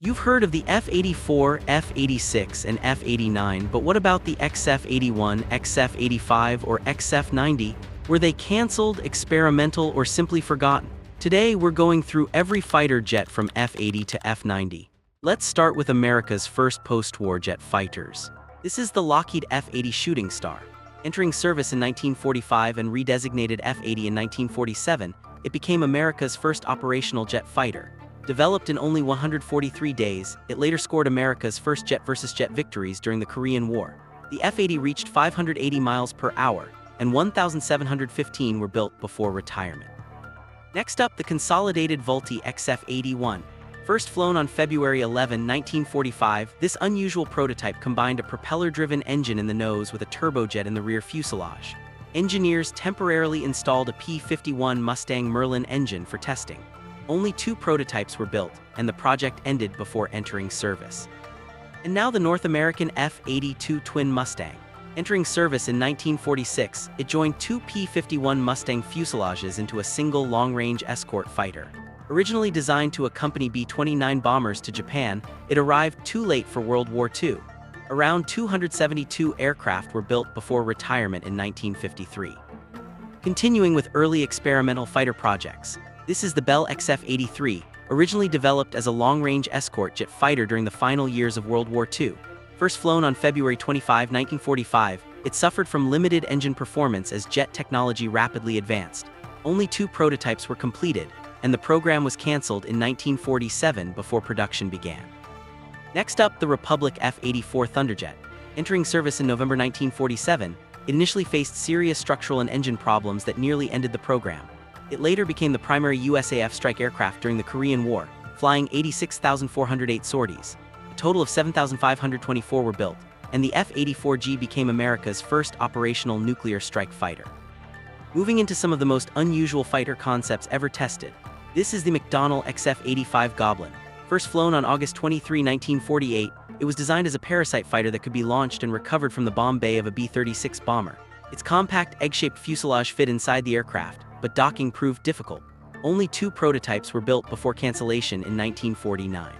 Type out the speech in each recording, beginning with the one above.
You've heard of the F-84, F-86, and F-89, but what about the XF-81, XF-85, or XF-90? Were they cancelled, experimental, or simply forgotten? Today, we're going through every fighter jet from F-80 to F-90. Let's start with America's first post-war jet fighters. This is the Lockheed F-80 Shooting Star. Entering service in 1945 and redesignated F-80 in 1947, it became America's first operational jet fighter. Developed in only 143 days, it later scored America's first jet-versus-jet victories during the Korean War. The F-80 reached 580 miles per hour, and 1,715 were built before retirement. Next up, the consolidated Vultee XF-81. First flown on February 11, 1945, this unusual prototype combined a propeller-driven engine in the nose with a turbojet in the rear fuselage. Engineers temporarily installed a P-51 Mustang Merlin engine for testing. Only 2 prototypes were built, and the project ended before entering service. And now the North American F-82 Twin Mustang. Entering service in 1946, it joined 2 P-51 Mustang fuselages into a single long-range escort fighter. Originally designed to accompany B-29 bombers to Japan, it arrived too late for World War II. Around 272 aircraft were built before retirement in 1953. Continuing with early experimental fighter projects, this is the Bell XF-83, originally developed as a long-range escort jet fighter during the final years of World War II. First flown on February 25, 1945, it suffered from limited engine performance as jet technology rapidly advanced. Only 2 prototypes were completed, and the program was cancelled in 1947 before production began. Next up, the Republic F-84 Thunderjet. Entering service in November 1947, it initially faced serious structural and engine problems that nearly ended the program. It later became the primary USAF strike aircraft during the Korean War, flying 86,408 sorties. A total of 7,524 were built, and the F-84G became America's first operational nuclear strike fighter. Moving into some of the most unusual fighter concepts ever tested, this is the McDonnell XF-85 Goblin. First flown on August 23, 1948, it was designed as a parasite fighter that could be launched and recovered from the bomb bay of a B-36 bomber. Its compact, egg-shaped fuselage fit inside the aircraft, but docking proved difficult. Only 2 prototypes were built before cancellation in 1949.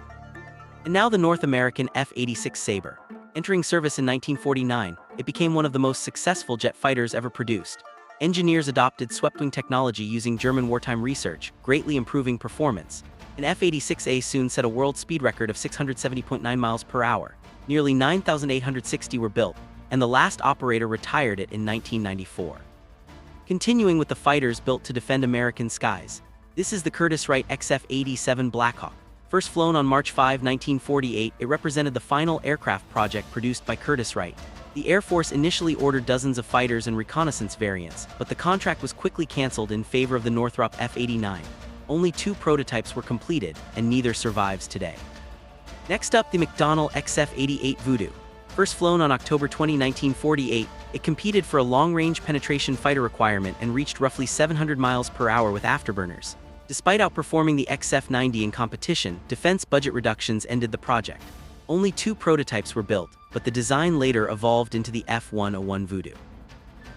And now the North American F-86 Sabre. Entering service in 1949, it became one of the most successful jet fighters ever produced. Engineers adopted swept-wing technology using German wartime research, greatly improving performance. An F-86A soon set a world speed record of 670.9 miles per hour. Nearly 9,860 were built, and the last operator retired it in 1994. Continuing with the fighters built to defend American skies, this is the Curtiss-Wright XF-87 Blackhawk. First flown on March 5, 1948, it represented the final aircraft project produced by Curtiss-Wright. The Air Force initially ordered dozens of fighters and reconnaissance variants, but the contract was quickly cancelled in favor of the Northrop F-89. Only 2 prototypes were completed, and neither survives today. Next up, the McDonnell XF-88 Voodoo. First flown on October 20, 1948, it competed for a long-range penetration fighter requirement and reached roughly 700 miles per hour with afterburners. Despite outperforming the XF-90 in competition, defense budget reductions ended the project. Only 2 prototypes were built, but the design later evolved into the F-101 Voodoo.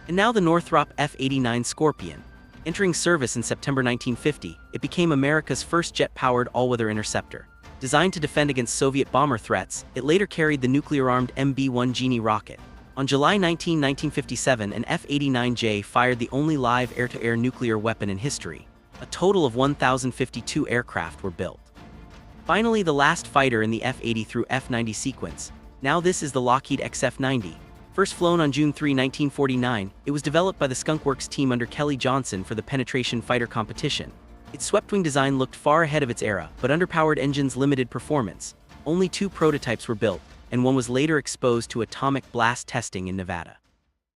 And now the Northrop F-89 Scorpion. Entering service in September 1950, it became America's first jet-powered all-weather interceptor. Designed to defend against Soviet bomber threats, it later carried the nuclear-armed MB-1 Genie rocket. On July 19, 1957, an F-89J fired the only live air-to-air nuclear weapon in history. A total of 1,052 aircraft were built. Finally, the last fighter in the F-80 through F-90 sequence. Now this is the Lockheed XF-90. First flown on June 3, 1949, it was developed by the Skunk Works team under Kelly Johnson for the penetration fighter competition. Its swept-wing design looked far ahead of its era, but underpowered engines limited performance. Only 2 prototypes were built, and one was later exposed to atomic blast testing in Nevada.